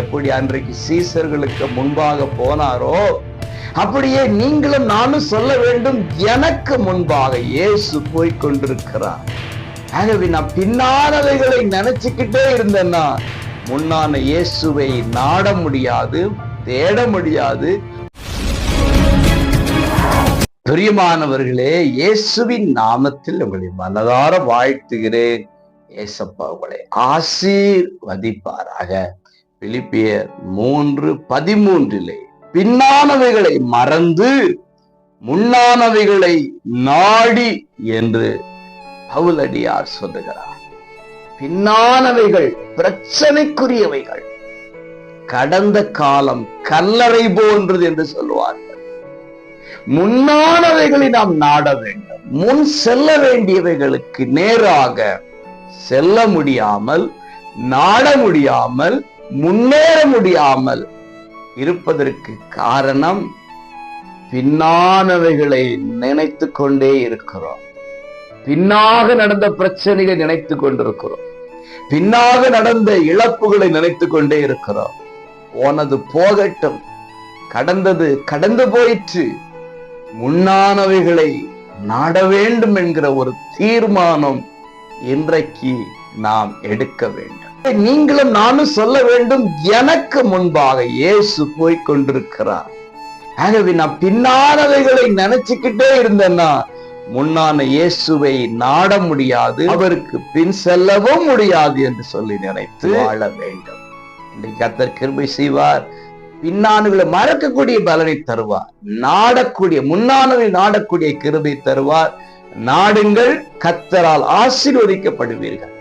எப்படி அன்றைக்கு சீசர்களுக்கு முன்பாக போனாரோ அப்படியே நீங்களும் நானும் சொல்ல வேண்டும், எனக்கு முன்பாக இயேசு போய் கொண்டிருக்கிறார். ஆகவே நான் பின்னானவைகளை நினைச்சுக்கிட்டே இருந்தேன்னா முன்னான இயேசுவை நாட முடியாது, தேட முடியாது. பிரியமானவர்களே, இயேசுவின் நாமத்தில் உங்களை மனதார வாழ்த்துகிறேன். ஏசப்பா உங்களை ஆசீர்வதிப்பாராக. பிலிப்பியர் 3:13 பின்னானவைகளை மறந்து முன்னானவைகளை நாடி என்று பவுலடியார் சொல்லுகிறார். பின்னானவைகள் பிரச்சனைக்குரியவைகள், கடந்த காலம் கல்லறை போன்றது என்று சொல்லுவார்கள். முன்னானவைகளை நாம் நாட வேண்டும். முன் செல்ல வேண்டியவைகளுக்கு நேராக செல்ல முடியாமல், நாட முடியாமல், முன்னேற முடியாமல் இருப்பதற்கு காரணம் பின்னானவைகளை நினைத்து கொண்டே இருக்கிறோம். பின்னாக நடந்த பிரச்சனைகளை நினைத்து கொண்டிருக்கிறோம். பின்னாக நடந்த இழப்புகளை நினைத்து கொண்டே இருக்கிறோம். போனது போகட்டும், கடந்தது கடந்து போயிற்று, முன்னானவைகளை நாட வேண்டும் என்கிற ஒரு தீர்மானம் இன்றைக்கு நாம் எடுக்க வேண்டும். நீங்களும் நானும் சொல்ல வேண்டும், எனக்கு முன்பாக இயேசு போய் கொண்டிருக்கிறார். ஆகவே நான் பின்னானவைகளை நினைச்சுக்கிட்டே இருந்தேன்னா முன்னான இயேசுவை நாட முடியாது, அவருக்கு பின் செல்லவும் முடியாது என்று சொல்லி நினைத்து வாழ வேண்டும். இன்றைக்கு கர்த்தர் கிருபை செய்வார். பின்னானவர்களை மறக்கக்கூடிய பலனை தருவார். நாடக்கூடிய, முன்னானவை நாடக்கூடிய கிருபை தருவார். நாடுங்கள், கர்த்தரால் ஆசீர்வதிக்கப்படுவீர்கள்.